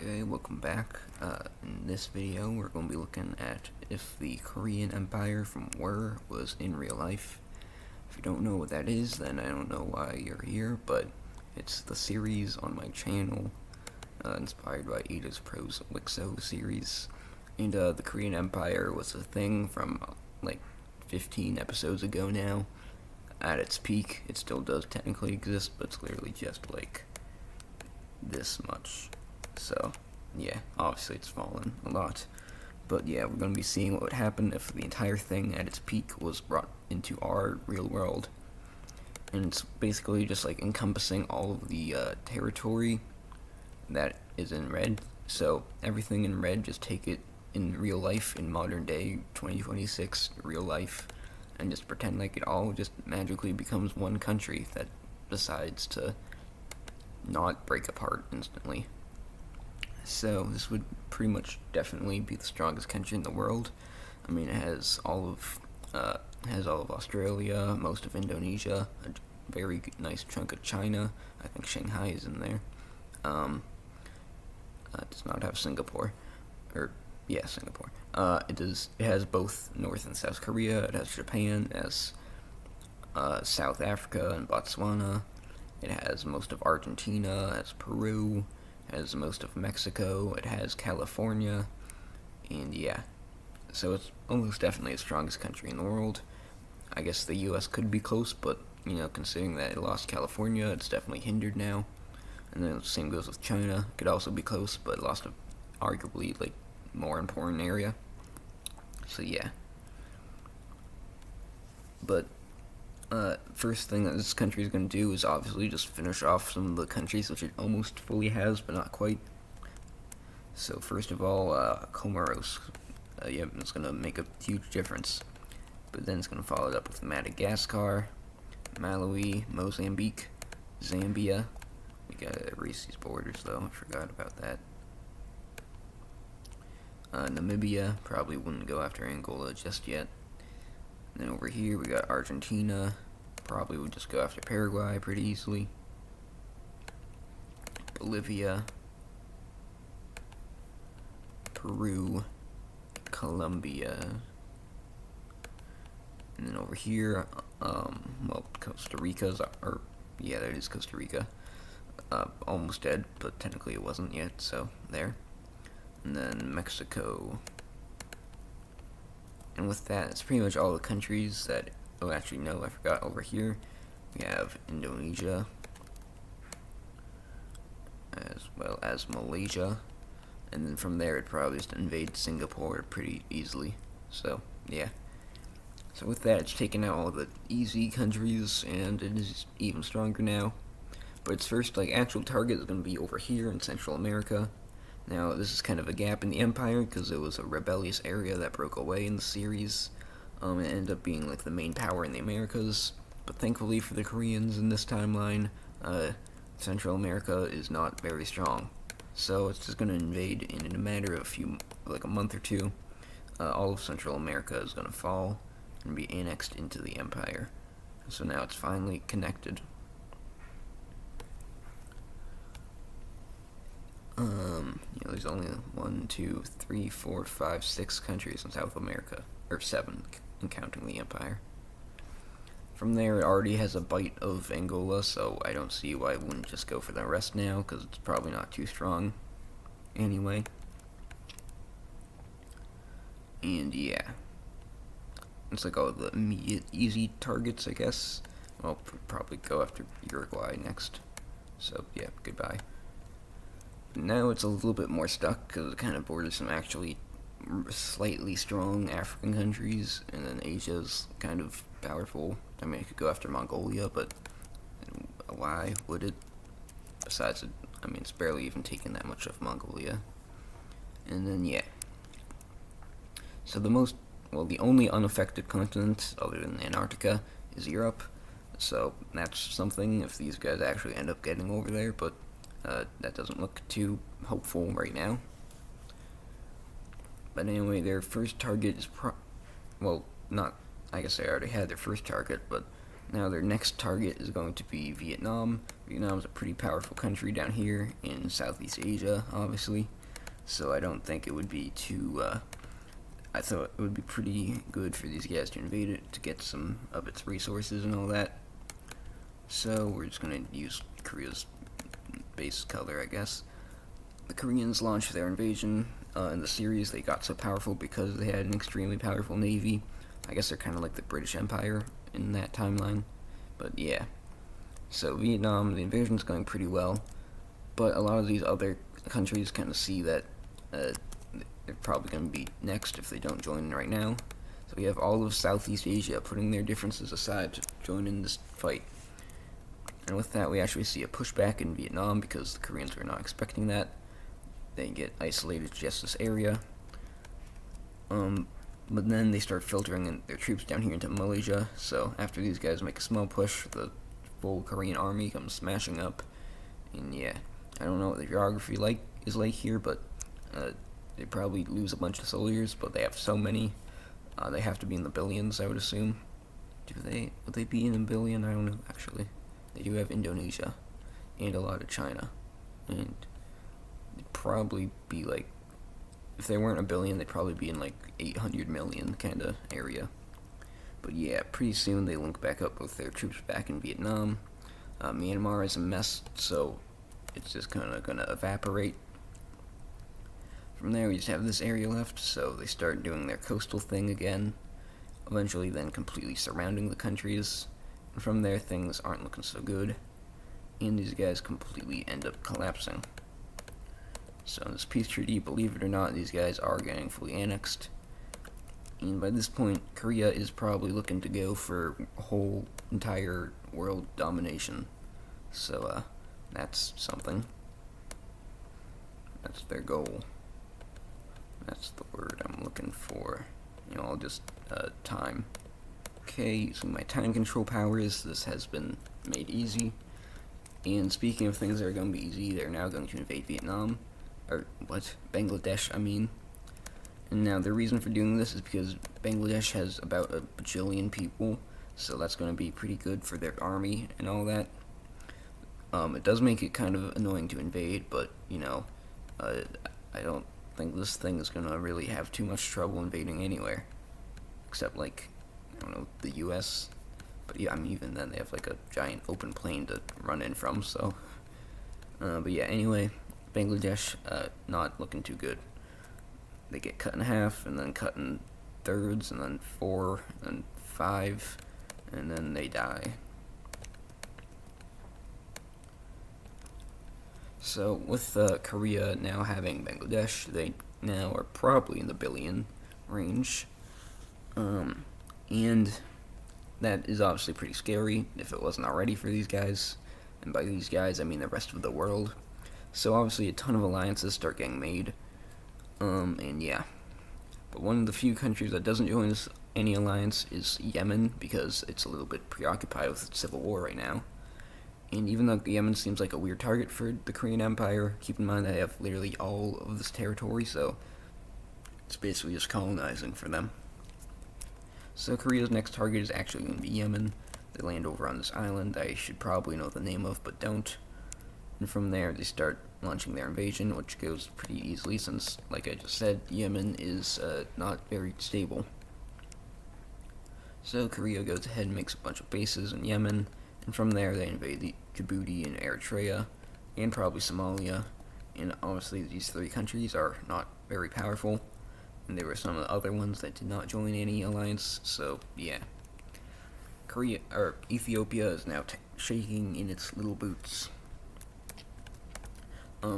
Okay, welcome back. In this video, we're going to be looking at if the Korean Empire from WIHR was in real life. If you don't know what that is, then I don't know why you're here, but it's the series on my channel, inspired by Ada's Pros Wixo series. And the Korean Empire was a thing from like 15 episodes ago now. At its peak, it still does technically exist, but it's clearly just like this much. So, yeah, obviously it's fallen a lot. But yeah, we're going to be seeing what would happen if the entire thing at its peak was brought into our real world. And it's basically just like encompassing all of the territory that is in red. So everything in red, just take it in real life, in modern day 2026 real life, and just pretend like it all just magically becomes one country that decides to not break apart instantly. So this would pretty much definitely be the strongest country in the world. I mean, it has all of Australia, most of Indonesia, a very nice chunk of China. I think Shanghai is in there. It does not have Singapore, Singapore. It has both North and South Korea. It has Japan. It has South Africa and Botswana. It has most of Argentina. It has Peru. It has most of Mexico. It has California. And yeah, so it's almost definitely the strongest country in the world. I guess the U.S. could be close, but considering that it lost California, it's definitely hindered now. And then the same goes with China. It could also be close, but it lost a arguably like more important area. So yeah. But first thing that this country is going to do is obviously just finish off some of the countries which it almost fully has, but not quite. So first of all, Comoros. It's going to make a huge difference. But then it's going to follow it up with Madagascar, Malawi, Mozambique, Zambia. We gotta erase these borders though, I forgot about that. Namibia, probably wouldn't go after Angola just yet. And then over here we got Argentina, probably would just go after Paraguay pretty easily. Bolivia, Peru, Colombia, and then over here, Costa Rica's, that is Costa Rica. Almost dead, but technically it wasn't yet, so there. And then Mexico. And with that, it's pretty much all the countries that, I forgot over here. We have Indonesia, as well as Malaysia. And then from there, it'd probably just invade Singapore pretty easily. So, yeah. So with that, it's taken out all the easy countries, and it is even stronger now. But its first, actual target is going to be over here in Central America. Now, this is kind of a gap in the Empire, because it was a rebellious area that broke away in the series. It ended up being, the main power in the Americas. But thankfully for the Koreans in this timeline, Central America is not very strong. So it's just going to invade, and in a matter of a month or two, all of Central America is going to fall and be annexed into the Empire. So now it's finally connected. There's only 1, 2, 3, 4, 5, 6 countries in South America, or 7, counting the Empire. From there, it already has a bite of Angola, so I don't see why it wouldn't just go for the rest now, because it's probably not too strong anyway. And yeah, it's all the immediate easy targets, I guess. I'll probably go after Uruguay next. So yeah, goodbye. Now it's a little bit more stuck because it kind of borders some actually slightly strong African countries, and then Asia's kind of powerful. I mean, it could go after Mongolia, but why would it? Besides, it's barely even taken that much of Mongolia. And then, yeah. So the only unaffected continent, other than Antarctica, is Europe. So that's something if these guys actually end up getting over there, but that doesn't look too hopeful right now. But anyway, their first target is I guess they already had their first target, but Now their next target is going to be Vietnam. Vietnam is a pretty powerful country down here in Southeast Asia, obviously. So I don't think it would be too, I thought it would be pretty good for these guys to invade it, to get some of its resources and all that. So we're just going to use Korea's base color, I guess. The Koreans launched their invasion in the series. They got so powerful because they had an extremely powerful navy. I guess they're kind of like the British Empire in that timeline. But yeah. So Vietnam, the invasion's going pretty well. But a lot of these other countries kind of see that they're probably going to be next if they don't join in right now. So we have all of Southeast Asia putting their differences aside to join in this fight. And with that, we actually see a pushback in Vietnam because the Koreans were not expecting that. They get isolated to just this area. But then they start filtering in their troops down here into Malaysia. So after these guys make a small push, the full Korean army comes smashing up. And yeah, I don't know what the geography is like here, but they probably lose a bunch of soldiers. But they have so many, they have to be in the billions, I would assume. Would they be in a billion? I don't know, actually. They do have Indonesia and a lot of China, and they'd probably be like, if they weren't a billion, they'd probably be in like 800 million kind of area. But yeah, pretty soon they link back up with their troops back in Vietnam. Myanmar is a mess, so it's just kind of gonna evaporate. From there, we just have this area left, so they start doing their coastal thing again, eventually then completely surrounding the countries. And from there, things aren't looking so good, and these guys completely end up collapsing. So in this peace treaty, believe it or not, these guys are getting fully annexed. And by this point, Korea is probably looking to go for whole entire world domination. So that's something. That's their goal. That's the word I'm looking for. I'll just time. Okay, using my time control powers, this has been made easy. And speaking of things that are going to be easy, they're now going to invade Vietnam. Or, what? Bangladesh, I mean. And now, the reason for doing this is because Bangladesh has about a bajillion people, so that's going to be pretty good for their army and all that. It does make it kind of annoying to invade, but, I don't think this thing is going to really have too much trouble invading anywhere. Except, like, I don't know, the US. But yeah, I mean, even then, they have, like, a giant open plain to run in from, so. But yeah, anyway, Bangladesh, not looking too good. They get cut in half, and then cut in thirds, and then 4, and then 5, and then they die. So, with Korea now having Bangladesh, they now are probably in the billion range. And that is obviously pretty scary, if it wasn't already for these guys. And by these guys, I mean the rest of the world. So obviously a ton of alliances start getting made. And yeah. But one of the few countries that doesn't join any alliance is Yemen, because it's a little bit preoccupied with its civil war right now. And even though Yemen seems like a weird target for the Korean Empire, keep in mind they have literally all of this territory, so it's basically just colonizing for them. So Korea's next target is actually going to be Yemen. They land over on this island I should probably know the name of, but don't. And from there, they start launching their invasion, which goes pretty easily since, like I just said, Yemen is not very stable. So Korea goes ahead and makes a bunch of bases in Yemen, and from there they invade Djibouti and Eritrea, and probably Somalia. And obviously these three countries are not very powerful, and there were some of the other ones that did not join any alliance, so yeah. Ethiopia is now shaking in its little boots.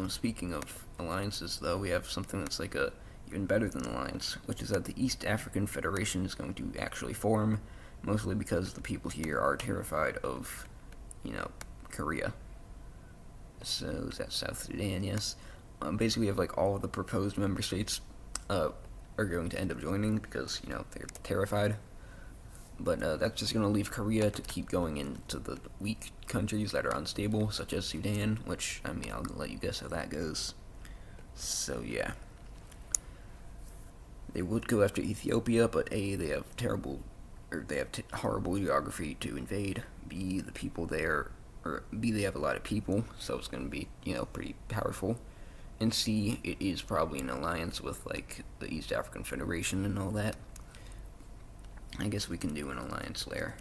Speaking of alliances, though, we have something that's like even better than alliance, which is that the East African Federation is going to actually form, mostly because the people here are terrified of, Korea. So, is that South Sudan? Yes. Basically, we have, like, all of the proposed member states, are going to end up joining because, they're terrified. But that's just going to leave Korea to keep going into the weak countries that are unstable, such as Sudan, which, I mean, I'll let you guess how that goes. So, yeah. They would go after Ethiopia, but A, they have terrible or they have horrible geography to invade. B, the people there, or B, they have a lot of people, so it's going to be, pretty powerful. And C, it is probably an alliance with, like, the East African Federation and all that. I guess we can do an alliance layer.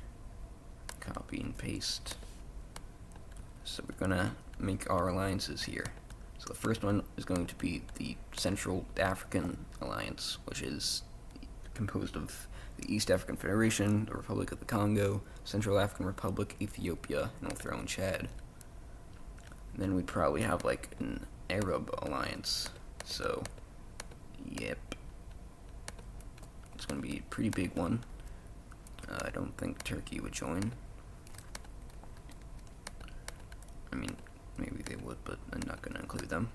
Copy and paste. So we're going to make our alliances here. So the first one is going to be the Central African Alliance, which is composed of the East African Federation, the Republic of the Congo, Central African Republic, Ethiopia, and we'll throw in Chad. And then we'd probably have like an Arab alliance. So, yep. It's going to be a pretty big one. I don't think Turkey would join. I mean, maybe they would, but I'm not going to include them.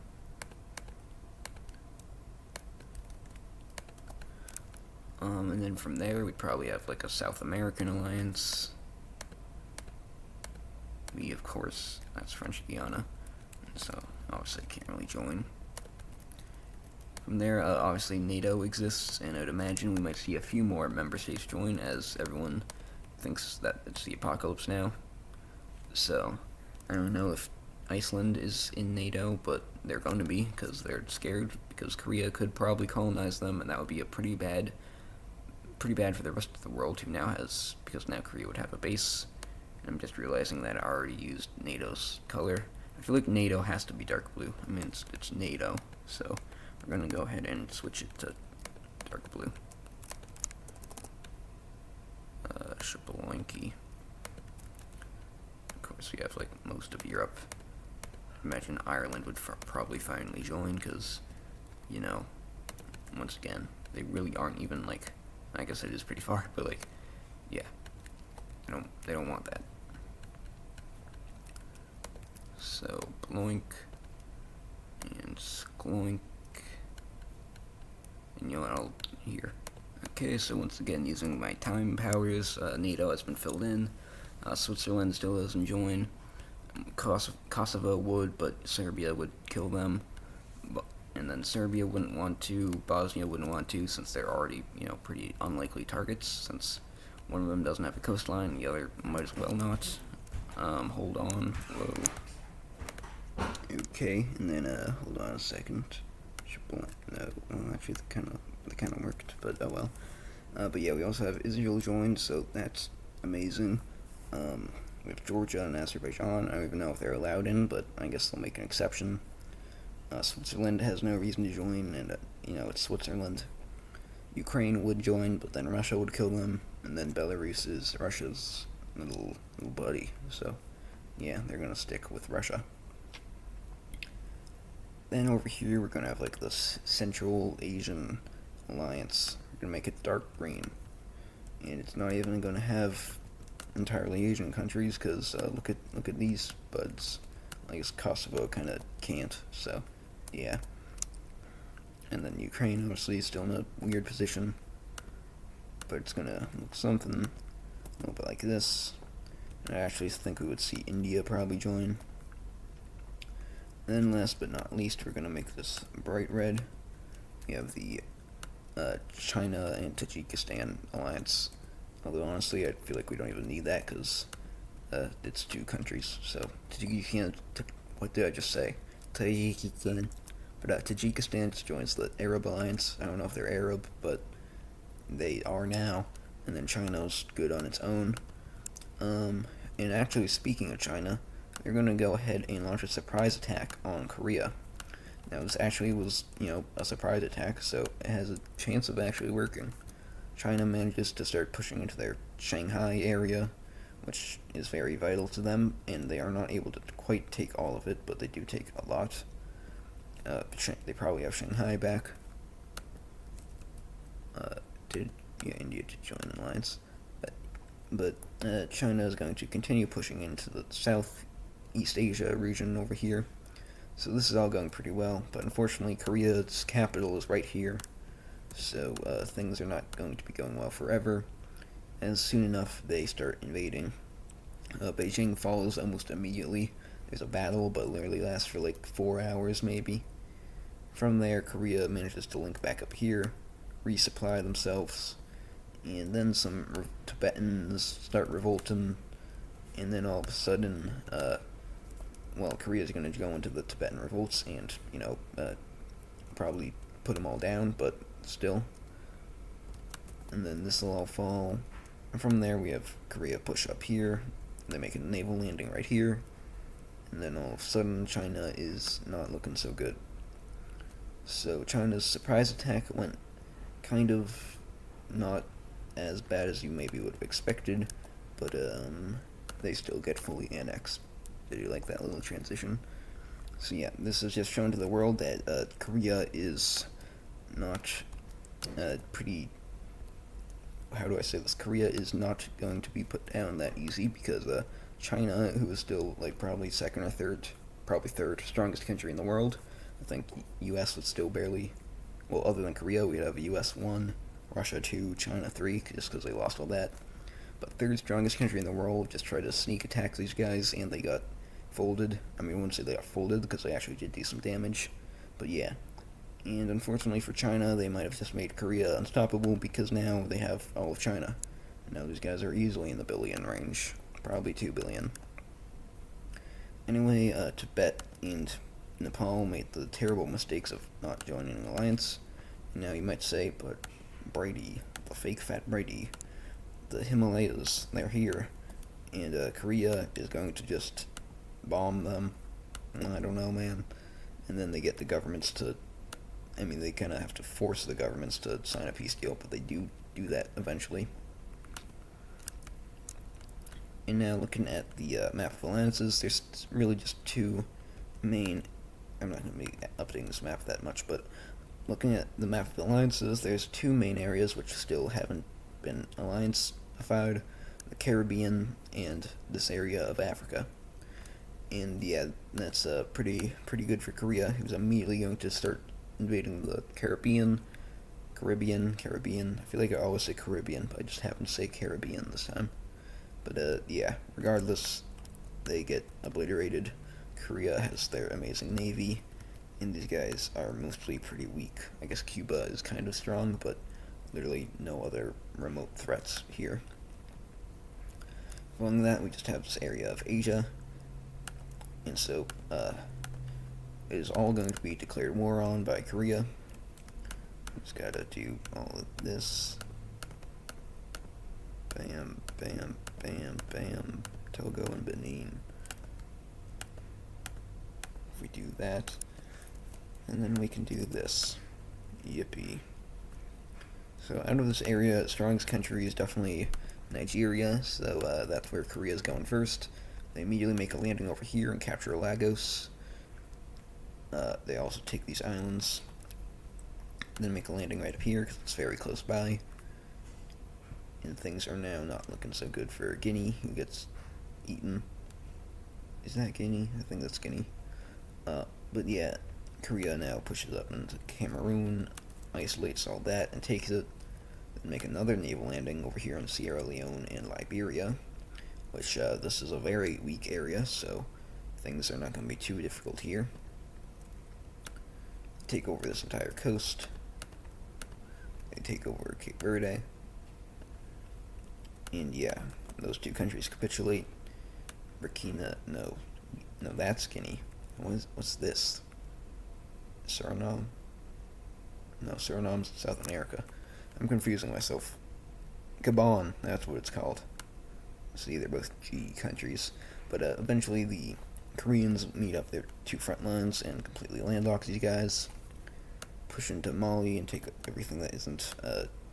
And then from there, we'd probably have like a South American alliance. We, of course, that's French Guiana, so obviously can't really join. From there, obviously NATO exists, and I'd imagine we might see a few more member states join, as everyone thinks that it's the apocalypse now. So, I don't know if Iceland is in NATO, but they're going to be, because they're scared, because Korea could probably colonize them, and that would be a pretty bad for the rest of the world who now has, because now Korea would have a base. And I'm just realizing that I already used NATO's color. I feel like NATO has to be dark blue. I mean, it's NATO, so we're going to go ahead and switch it to dark blue. Shabalanki. Of course, we have like most of Europe. I imagine Ireland would probably finally join, because, once again, they really aren't even like, I guess it is pretty far, but like, yeah, they don't want that. So bloink and skloink, and I'll here. Okay, so once again, using my time powers, NATO has been filled in. Switzerland still doesn't join. Kosovo would, but Serbia would kill them. And then Serbia wouldn't want to, Bosnia wouldn't want to, since they're already, pretty unlikely targets, since one of them doesn't have a coastline, the other might as well not. Hold on, whoa. Okay, and then, hold on a second. No, well, actually, that kind of worked, but oh well. But yeah, we also have Israel joined, so that's amazing. We have Georgia and Azerbaijan. I don't even know if they're allowed in, but I guess they'll make an exception. Switzerland has no reason to join, and, it's Switzerland. Ukraine would join, but then Russia would kill them, and then Belarus is Russia's little buddy, so, yeah, they're gonna stick with Russia. Then over here, we're gonna have, like, this Central Asian Alliance. We're gonna make it dark green, and it's not even gonna have entirely Asian countries, because, look at these buds. I guess Kosovo kind of can't, so, yeah. And then Ukraine, obviously, is still in a weird position, but it's gonna look something a little bit like this. And I actually think we would see India probably join. And then last but not least, we're gonna make this bright red. We have the China and Tajikistan alliance. Although honestly, I feel like we don't even need that, because it's two countries. So Tajikistan, what did I just say? Tajikistan. But Tajikistan just joins the Arab alliance. I don't know if they're Arab, but they are now. And then China's good on its own. And actually, speaking of China, they're going to go ahead and launch a surprise attack on Korea. Now, this actually was, a surprise attack, so it has a chance of actually working. China manages to start pushing into their Shanghai area, which is very vital to them, and they are not able to quite take all of it, but they do take a lot. They probably have Shanghai back. India to join an alliance. But China is going to continue pushing into the Southeast Asia region over here. So this is all going pretty well, but unfortunately Korea's capital is right here. So things are not going to be going well forever, and soon enough they start invading. Beijing follows almost immediately. There's a battle, but it literally lasts for like 4 hours maybe. From there, Korea manages to link back up here, resupply themselves, and then some Tibetans start revolting, and then all of a sudden, Korea's going to go into the Tibetan revolts and, probably put them all down, but still. And then this will all fall. And from there, we have Korea push up here. They make a naval landing right here. And then all of a sudden, China is not looking so good. So China's surprise attack went kind of not as bad as you maybe would have expected, but they still get fully annexed. Did you like that little transition? So yeah, this is just shown to the world that Korea is not pretty. How do I say this? Korea is not going to be put down that easy because China, who is still like probably second or third, probably third strongest country in the world. I think U.S. would still barely. Well, other than Korea, we'd have U.S. 1, Russia 2, China 3, just because they lost all that. But third strongest country in the world just tried to sneak attack these guys, and they got folded. I mean, I wouldn't say they got folded, because they actually did do some damage. But yeah. And unfortunately for China, they might have just made Korea unstoppable, because now they have all of China. Now these guys are easily in the billion range. Probably 2 billion. Anyway, Tibet and Nepal made the terrible mistakes of not joining an alliance. Now you might say, but Brady, the fake fat Brady, the Himalayas, they're here, and Korea is going to just bomb them. I don't know, man. And then they get the governments to, they kind of have to force the governments to sign a peace deal, but they do that eventually. And now looking at the map of alliances, there's really just two main. I'm not going to be updating this map that much, but looking at the map of alliances, there's two main areas which still haven't been alliance-ified: the Caribbean and this area of Africa. And yeah, that's pretty good for Korea, who's immediately going to start invading the Caribbean. I feel like I always say Caribbean, but I just happen to say Caribbean this time. But yeah, regardless, they get obliterated. Korea has their amazing navy, and these guys are mostly pretty weak. I guess Cuba is kind of strong, but literally no other remote threats here. Following that, we just have this area of Asia, and so it is all going to be declared war on by Korea. Just gotta do all of this. Bam, bam, bam, bam. Togo and Benin. If we do that, and then we can do this. Yippee. So out of this area, strongest country is definitely Nigeria, so that's where Korea's going first. They immediately make a landing over here and capture Lagos. They also take these islands, then make a landing right up here because it's very close by. And things are now not looking so good for Guinea, who gets eaten. Is that Guinea? I think that's Guinea. But yeah, Korea now pushes up into Cameroon, isolates all that, and takes it. Then make another naval landing over here in Sierra Leone and Liberia, which this is a very weak area, so things are not going to be too difficult here. Take over this entire coast. They take over Cape Verde. And yeah, those two countries capitulate. No, that's Guinea. What's this? Suriname? No, Suriname's South America. I'm confusing myself. Gabon, that's what it's called. See, they're both G countries. But eventually the Koreans meet up their two front lines and completely landlock these guys. Push into Mali and take everything that isn't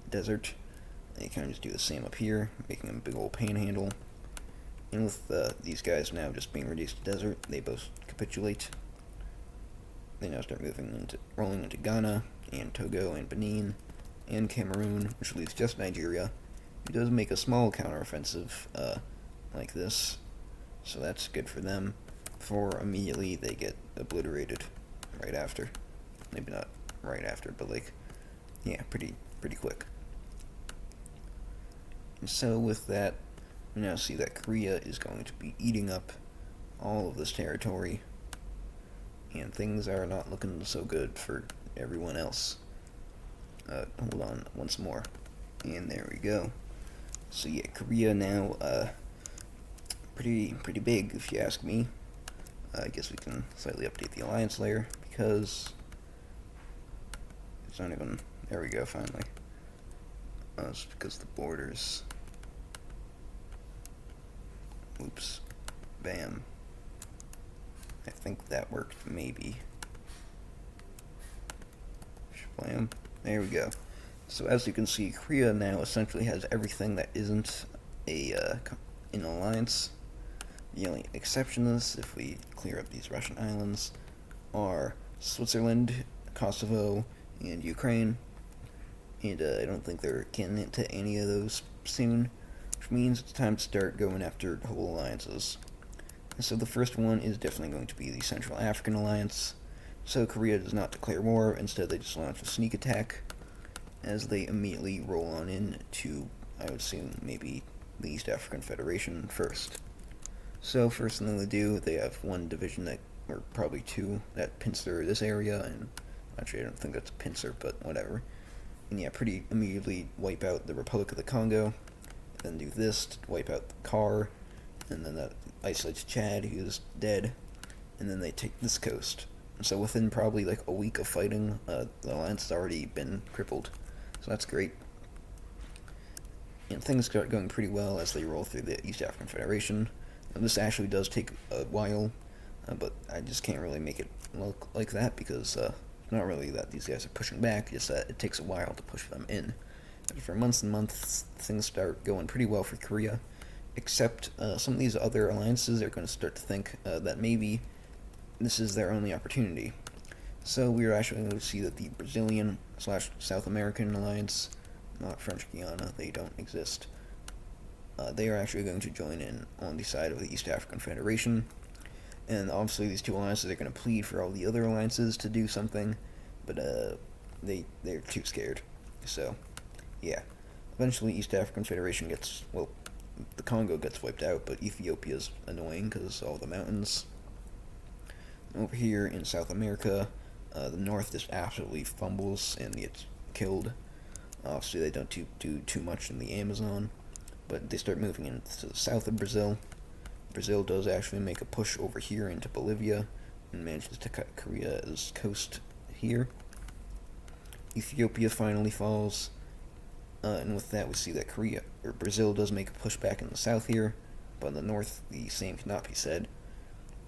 desert. They kind of just do the same up here, making a big old panhandle. And with these guys now just being reduced to desert, they both capitulate. They now start rolling into Ghana, and Togo, and Benin, and Cameroon, which leaves just Nigeria. It does make a small counteroffensive like this, so that's good for them. For immediately they get obliterated right after. Maybe not right after, but yeah, pretty quick. And so with that, we now see that Korea is going to be eating up all of this territory, and things are not looking so good for everyone else. Hold on once more. And there we go. So yeah, Korea now, pretty big if you ask me. I guess we can slightly update the alliance layer because it's not even, there we go, finally. It's because the borders, oops, bam. I think that worked, maybe. Blam. There we go. So as you can see, Korea now essentially has everything that isn't an alliance. The only exception to this, if we clear up these Russian islands, are Switzerland, Kosovo, and Ukraine. And I don't think they're getting into any of those soon, which means it's time to start going after whole alliances. And so the first one is definitely going to be the Central African Alliance. So Korea does not declare war, instead they just launch a sneak attack, as they immediately roll on in to, I would assume, maybe the East African Federation first. So first thing they do, they have one division that, or probably two, that pincer this area, and actually I don't think that's a pincer, but whatever. And yeah, pretty immediately wipe out the Republic of the Congo, then do this to wipe out the CAR, and then that isolates Chad, who's dead, and then they take this coast. And so within probably like a week of fighting, the alliance has already been crippled. So that's great. And things start going pretty well as they roll through the East African Federation. And this actually does take a while, but I just can't really make it look like that because it's not really that these guys are pushing back, just that it takes a while to push them in. But for months and months, things start going pretty well for Korea, except some of these other alliances are going to start to think that maybe this is their only opportunity. So we're actually going to see that the Brazilian / South American alliance, not French Guiana, they don't exist. They are actually going to join in on the side of the East African Federation. And obviously these two alliances are going to plead for all the other alliances to do something, but they're too scared. So, yeah. Eventually East African Federation gets, well, the Congo gets wiped out, but Ethiopia's annoying because all the mountains. Over here in South America, the North just absolutely fumbles and gets killed. Obviously they don't do too much in the Amazon, but they start moving into the south of Brazil. Brazil does actually make a push over here into Bolivia and manages to cut Korea's coast here. Ethiopia finally falls, and with that we see that Brazil does make a push back in the south here, but in the north the same cannot be said.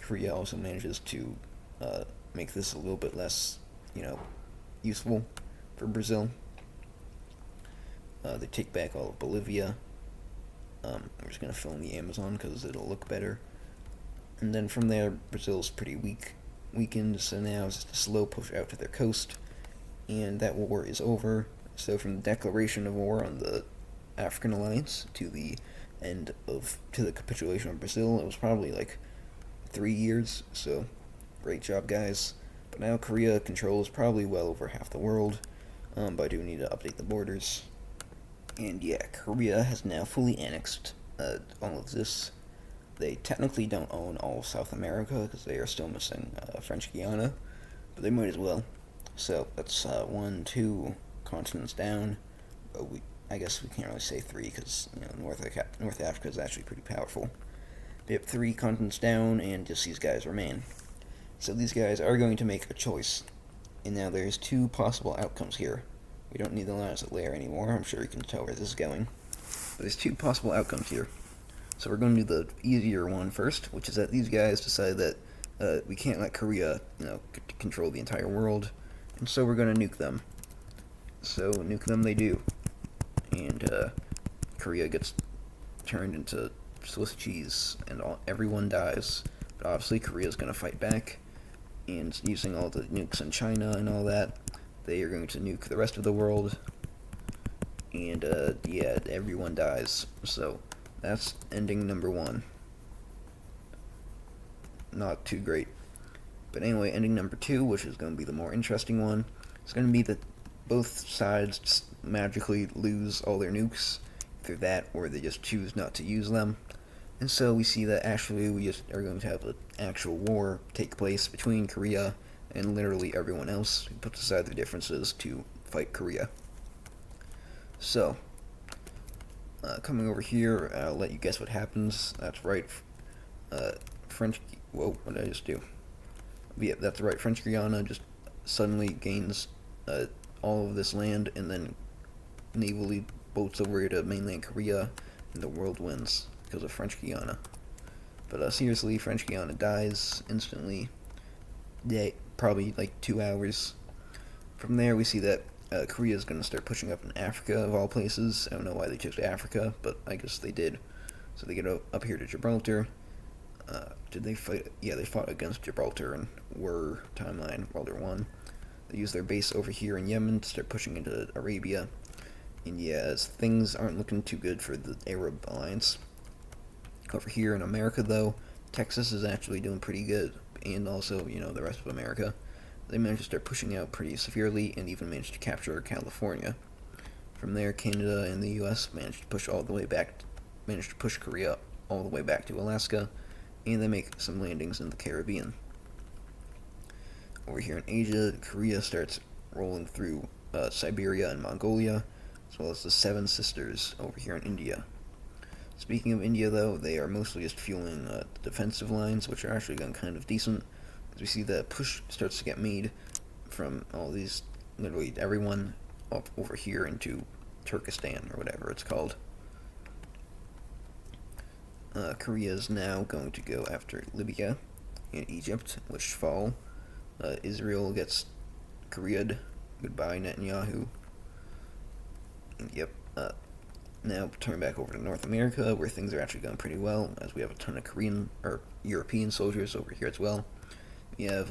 Korea also manages to make this a little bit less, useful for Brazil. They take back all of Bolivia. I'm just going to fill in the Amazon because it'll look better. And then from there, Brazil's pretty weakened, so now it's just a slow push out to their coast, and that war is over. So from the declaration of war on the African alliance to the capitulation of Brazil, it was probably like 3 years, so great job, guys. But now Korea controls probably well over half the world, but I do need to update the borders. And yeah, Korea has now fully annexed all of this. They technically don't own all of South America because they are still missing French Guiana, but they might as well. So that's 2 continents down. But I guess we can't really say 3 because North Africa is actually pretty powerful. They have 3 continents down, and just these guys remain. So these guys are going to make a choice, and now there's 2 possible outcomes here. We don't need the alliance layer anymore. I'm sure you can tell where this is going. But there's 2 possible outcomes here. So we're going to do the easier one first, which is that these guys decide that we can't let Korea, control the entire world, and so we're going to nuke them. So nuke them they do, and Korea gets turned into Swiss cheese, and everyone dies. But obviously Korea's going to fight back, and using all the nukes in China and all that, they are going to nuke the rest of the world, and yeah, everyone dies. So that's ending number 1. Not too great. But anyway, ending number 2, which is going to be the more interesting one, is going to be that both sides just magically lose all their nukes. Either that, or they just choose not to use them. And so we see that actually we just are going to have an actual war take place between Korea and literally everyone else who puts aside their differences to fight Korea. So, Coming over here, I'll let you guess what happens. That's right, uh, French. Whoa, what did I just do? Yeah, that's right. French Guiana just suddenly gains uh, all of this land, and then navally boats over to mainland Korea, and the world wins because of French Guiana. But seriously, French Guiana dies instantly. Yeah, probably like 2 hours. From there, we see that Korea is going to start pushing up in Africa, of all places. I don't know why they chose Africa, but I guess they did. So they get up here to Gibraltar. Did they fight? Yeah, they fought against Gibraltar and WIHR timeline, World War One. They use their base over here in Yemen to start pushing into Arabia. And yeah, as things aren't looking too good for the Arab alliance. Over here in America, though, Texas is actually doing pretty good, and also, the rest of America. They managed to start pushing out pretty severely, and even managed to capture California. From there, Canada and the U.S. managed to push Korea all the way back to Alaska, and they make some landings in the Caribbean. Over here in Asia, Korea starts rolling through Siberia and Mongolia, as well as the Seven Sisters over here in India. Speaking of India, though, they are mostly just fueling the defensive lines, which are actually going kind of decent. As we see the push starts to get made from all these, literally everyone, up over here into Turkestan, or whatever it's called. Korea is now going to go after Libya and Egypt, which fall. Israel gets Korea'd. Goodbye, Netanyahu. And yep. Now turn back over to North America, where things are actually going pretty well, as we have a ton of Korean or European soldiers over here as well. We have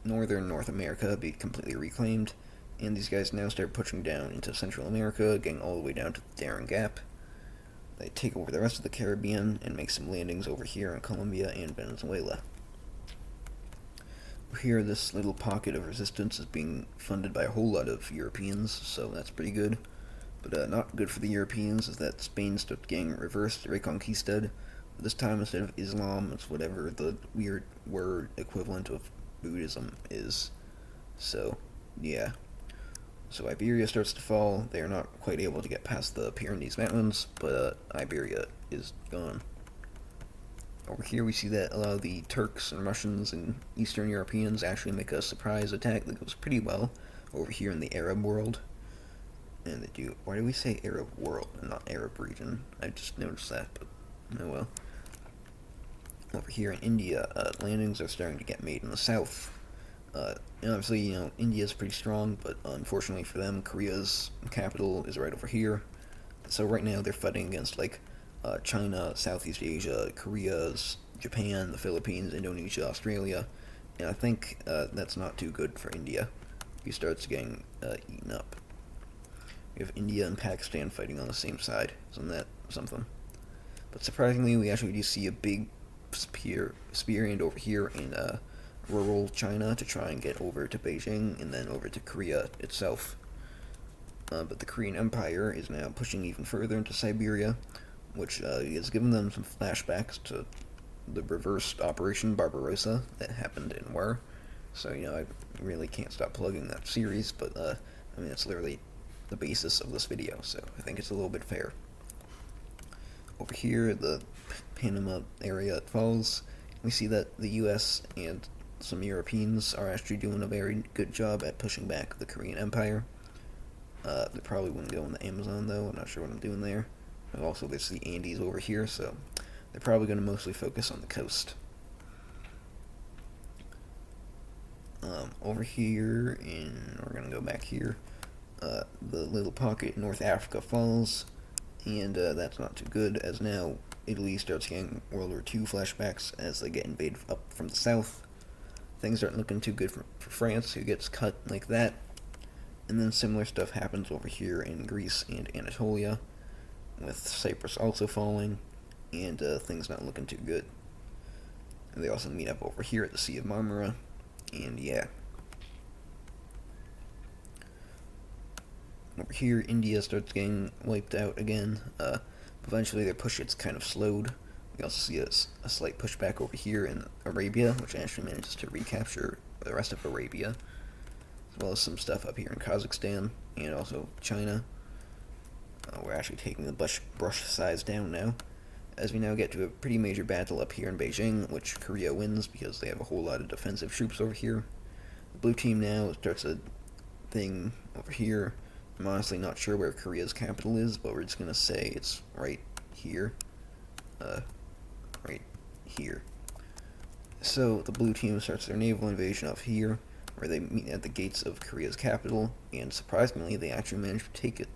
northern North America be completely reclaimed, and these guys now start pushing down into Central America, getting all the way down to the Darien Gap. They take over the rest of the Caribbean and make some landings over here in Colombia and Venezuela. Here, this little pocket of resistance is being funded by a whole lot of Europeans, so that's pretty good. But not good for the Europeans is that Spain starts getting reversed, reconquisted. This time, instead of Islam, it's whatever the weird word equivalent of Buddhism is. So, yeah. So Iberia starts to fall. They are not quite able to get past the Pyrenees Mountains, but Iberia is gone. Over here we see that a lot of the Turks and Russians and Eastern Europeans actually make a surprise attack that goes pretty well over here in the Arab world. And they do. Why do we say Arab world and not Arab region? I just noticed that, but oh well. Over here in India, landings are starting to get made in the south. And obviously, India's pretty strong, but unfortunately for them, Korea's capital is right over here. So right now they're fighting against China, Southeast Asia, Korea's, Japan, the Philippines, Indonesia, Australia, and I think that's not too good for India. He starts getting eaten up. We have India and Pakistan fighting on the same side. Isn't that something? But surprisingly, we actually do see a big spear end over here in rural China to try and get over to Beijing and then over to Korea itself. But the Korean Empire is now pushing even further into Siberia, which has given them some flashbacks to the reversed Operation Barbarossa that happened in WIHR. So, I really can't stop plugging that series, but, it's literally the basis of this video, so I think it's a little bit fair. Over here, the Panama area falls. We see that the US and some Europeans are actually doing a very good job at pushing back the Korean Empire. They probably wouldn't go in the Amazon, though. I'm not sure what I'm doing there. And also, there's the Andes over here, so they're probably going to mostly focus on the coast. Over here, we're going to go back here. The little pocket in North Africa falls, and that's not too good, as now Italy starts getting World War II flashbacks as they get invaded up from the south. Things aren't looking too good for France, who gets cut like that. And then similar stuff happens over here in Greece and Anatolia, with Cyprus also falling, and things not looking too good. And they also meet up over here at the Sea of Marmara, and yeah. Over here, India starts getting wiped out again. Eventually, their push gets kind of slowed. We also see a slight pushback over here in Arabia, which actually manages to recapture the rest of Arabia, as well as some stuff up here in Kazakhstan and also China. We're actually taking the brush size down now, as we now get to a pretty major battle up here in Beijing, which Korea wins because they have a whole lot of defensive troops over here. The blue team now starts a thing over here. I'm honestly not sure where Korea's capital is, but we're just gonna say it's right here. Right here. So the blue team starts their naval invasion up here, where they meet at the gates of Korea's capital, and surprisingly, they actually managed to take it.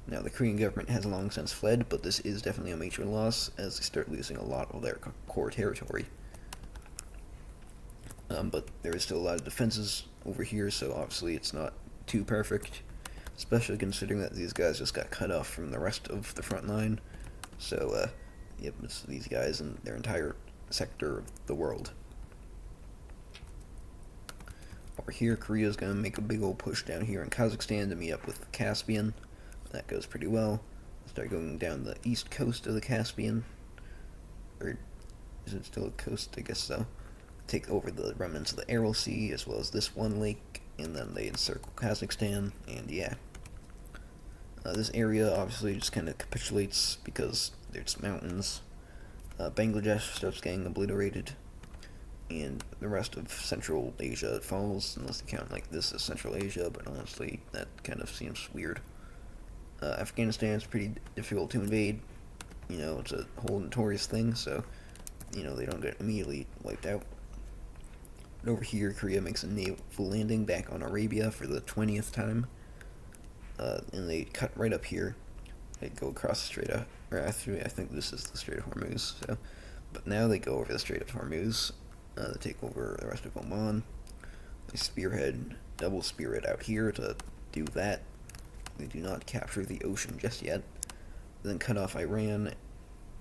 Now, the Korean government has long since fled, but this is definitely a major loss, as they start losing a lot of their core territory. But there is still a lot of defenses over here, so obviously it's not too perfect, especially considering that these guys just got cut off from the rest of the front line. So, yep, it's these guys and their entire sector of the world. Over here, Korea's going to make a big old push down here in Kazakhstan to meet up with the Caspian. That goes pretty well. Start going down the east coast of the Caspian. Or is it still a coast? I guess so. Take over the remnants of the Aral Sea, as well as this one lake, and then they encircle Kazakhstan, and yeah. This area obviously just kind of capitulates because there's mountains. Bangladesh starts getting obliterated, and the rest of Central Asia follows, unless you count like this as Central Asia, but honestly, that kind of seems weird. Afghanistan's pretty difficult to invade. You know, it's a whole notorious thing, so, you know, they don't get immediately wiped out. But over here, Korea makes a naval landing back on Arabia for the 20th time. And they cut right up here. They go across the Strait of, or actually, I think this is the Strait of Hormuz, so. But now they go over the Strait of Hormuz. They take over the rest of Oman. They double spearhead out here to do that. They do not capture the ocean just yet. Then cut off Iran,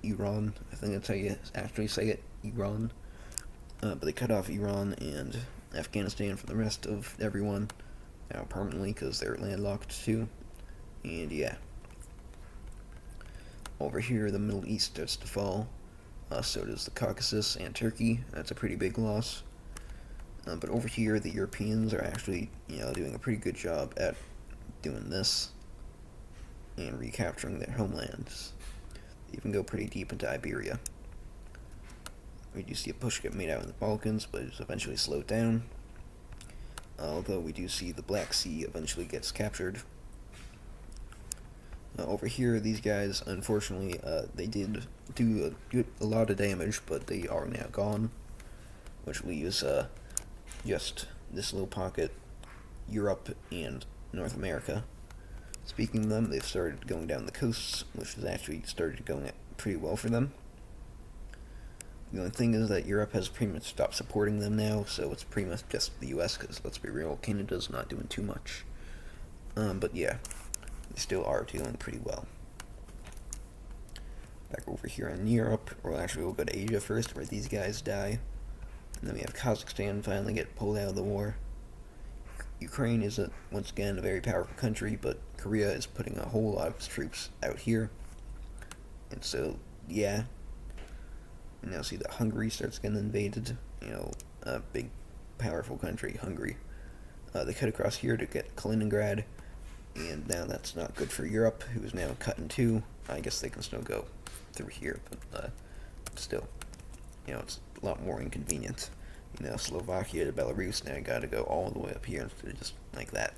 I think that's how you actually say it, Iran. But they cut off Iran and Afghanistan from the rest of everyone, now permanently, because they're landlocked too. And yeah. Over here, the Middle East starts to fall. So does the Caucasus and Turkey. That's a pretty big loss. But over here, the Europeans are actually, doing a pretty good job at doing this and recapturing their homelands. They even go pretty deep into Iberia. We do see a push get made out in the Balkans, but it's eventually slowed down. Although we do see the Black Sea eventually gets captured. Over here, these guys, unfortunately, they did do a lot of damage, but they are now gone, which leaves just this little pocket, Europe and North America. Speaking of them, they've started going down the coasts, which has actually started going pretty well for them. The only thing is that Europe has pretty much stopped supporting them now, so it's pretty much just the US, because let's be real, Canada's not doing too much. But yeah, they still are doing pretty well. Back over here in Europe, we'll go to Asia first, where these guys die. And then we have Kazakhstan finally get pulled out of the war. Ukraine is, once again, a very powerful country, but Korea is putting a whole lot of its troops out here. And so, yeah. You now see that Hungary starts getting invaded. A big, powerful country, Hungary. They cut across here to get Kaliningrad, and now that's not good for Europe, who is now cut in two. I guess they can still go through here, but still, it's a lot more inconvenient. Slovakia to Belarus, now you gotta go all the way up here instead of just like that.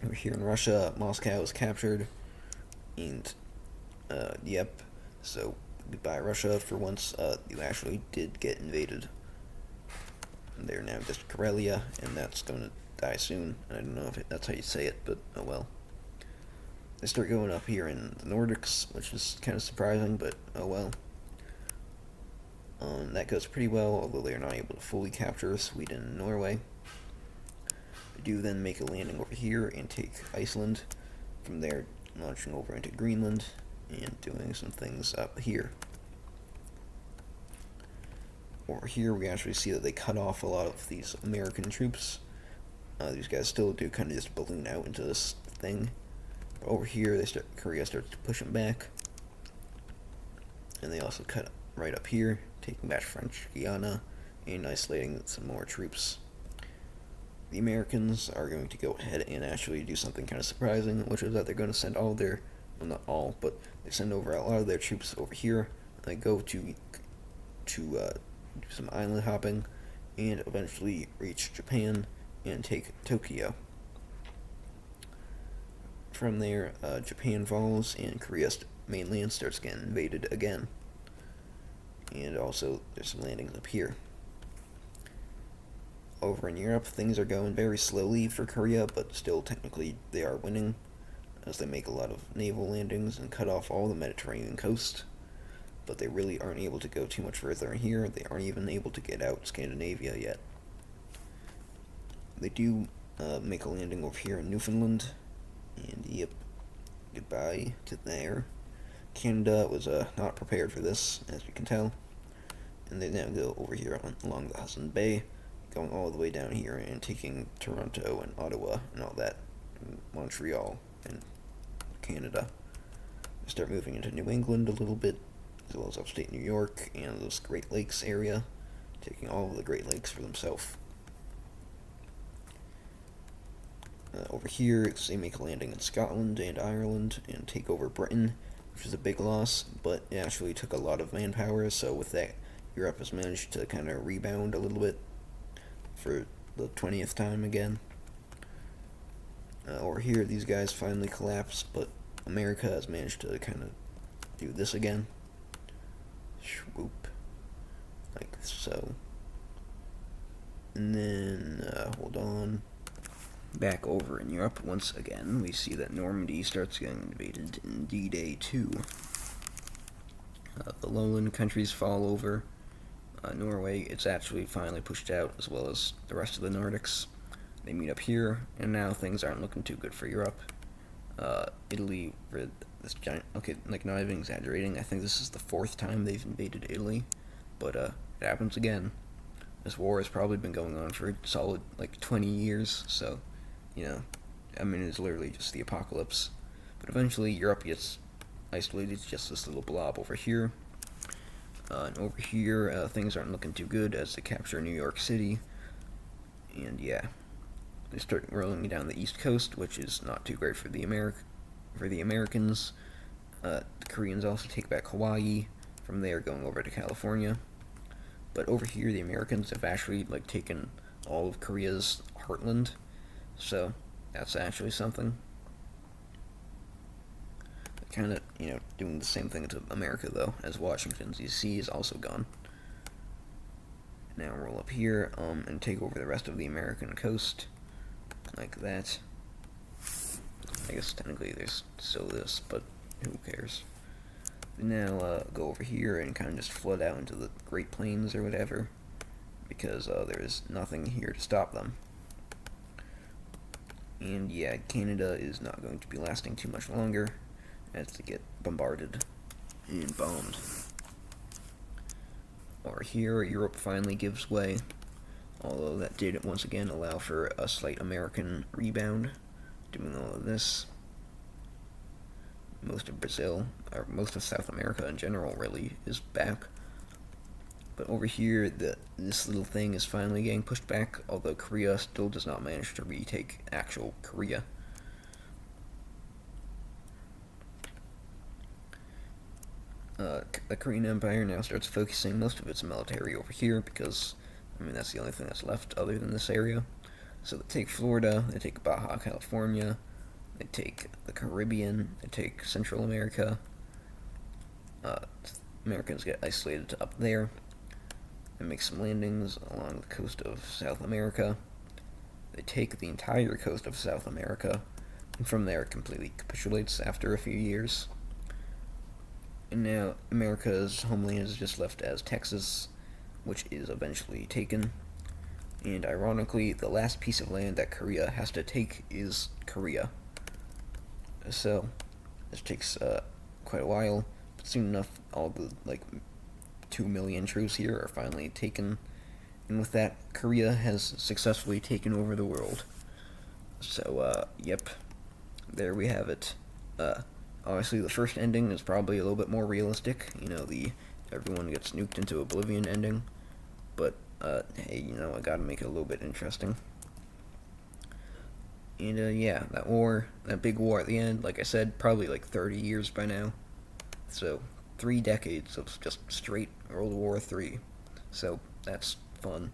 Over here in Russia, Moscow is captured, and, yep, so goodbye Russia, for once, you actually did get invaded. And they're now just Karelia, and that's gonna die soon. I don't know if that's how you say it, but oh well. They start going up here in the Nordics, which is kind of surprising, but oh well. That goes pretty well, although they are not able to fully capture Sweden and Norway. They do then make a landing over here and take Iceland. From there, launching over into Greenland and doing some things up here. Over here, we actually see that they cut off a lot of these American troops. These guys still do kind of just balloon out into this thing. But over here, Korea starts to push them back. And they also cut right up here, taking back French Guiana and isolating some more troops. the Americans are going to go ahead and actually do something kind of surprising, which is that they're going to send all their, well, not all, but they send over a lot of their troops over here. They go to do some island hopping, and eventually reach Japan and take Tokyo. From there, Japan falls, and Korea's mainland starts getting invaded again. And also, there's some landings up here. Over in Europe, things are going very slowly for Korea, but still technically they are winning, as they make a lot of naval landings and cut off all the Mediterranean coast. But they really aren't able to go too much further in here. They aren't even able to get out Scandinavia yet. They do make a landing over here in Newfoundland, and yep, goodbye to there. Canada was not prepared for this, as we can tell, and they now go over here along the Hudson Bay, going all the way down here and taking Toronto and Ottawa and all that, and Montreal and Canada. They start moving into New England a little bit, as well as upstate New York and this Great Lakes area, taking all of the Great Lakes for themselves. Over here, they make a landing in Scotland and Ireland and take over Britain, which is a big loss, but it actually took a lot of manpower, so with that, Europe has managed to kind of rebound a little bit for the 20th time again. Over here, these guys finally collapse, but America has managed to kind of do this again. Swoop. Like so. And then, hold on. Back over in Europe, once again, we see that Normandy starts getting invaded in D-Day 2. The lowland countries fall over. Norway, it's actually finally pushed out, as well as the rest of the Nordics. They meet up here, and now things aren't looking too good for Europe. Italy, for this giant, okay, like not even exaggerating, I think this is the 4th time they've invaded Italy, but it happens again. This war has probably been going on for a solid, 20 years, so, it's literally just the apocalypse. But eventually, Europe gets isolated to just this little blob over here. And over here, things aren't looking too good as they capture New York City. And yeah, they start rolling down the East Coast, which is not too great for the Americans. The Koreans also take back Hawaii. From there, going over to California. But over here, the Americans have actually taken all of Korea's heartland, so that's actually something. Kind of, doing the same thing to America, though, as Washington, D.C. is also gone. Now roll up here, and take over the rest of the American coast, like that. I guess technically there's still this, but who cares? Now, go over here and kind of just flood out into the Great Plains or whatever, because there is nothing here to stop them. And yeah, Canada is not going to be lasting too much longer, as they get bombarded and bombed. Over here, Europe finally gives way, although that did once again allow for a slight American rebound, doing all of this. Most of Brazil, or most of South America in general, really, is back. But over here, this little thing is finally getting pushed back, although Korea still does not manage to retake actual Korea. The Korean Empire now starts focusing most of its military over here because, that's the only thing that's left other than this area. So they take Florida, they take Baja California, they take the Caribbean, they take Central America. Americans get isolated to up there. They make some landings along the coast of South America. They take the entire coast of South America, and from there it completely capitulates after a few years. And now America's homeland is just left as Texas, which is eventually taken. And ironically, the last piece of land that Korea has to take is Korea. So, this takes quite a while, but soon enough, all the 2 million troops here are finally taken, and with that, Korea has successfully taken over the world. So, yep, there we have it. Obviously, the first ending is probably a little bit more realistic, the everyone gets nuked into oblivion ending, but, hey, I gotta make it a little bit interesting. And yeah, that war, that big war at the end, like I said, probably like 30 years by now. So 3 decades of just straight World War III. So that's fun.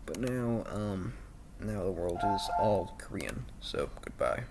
But now the world is all Korean. So goodbye.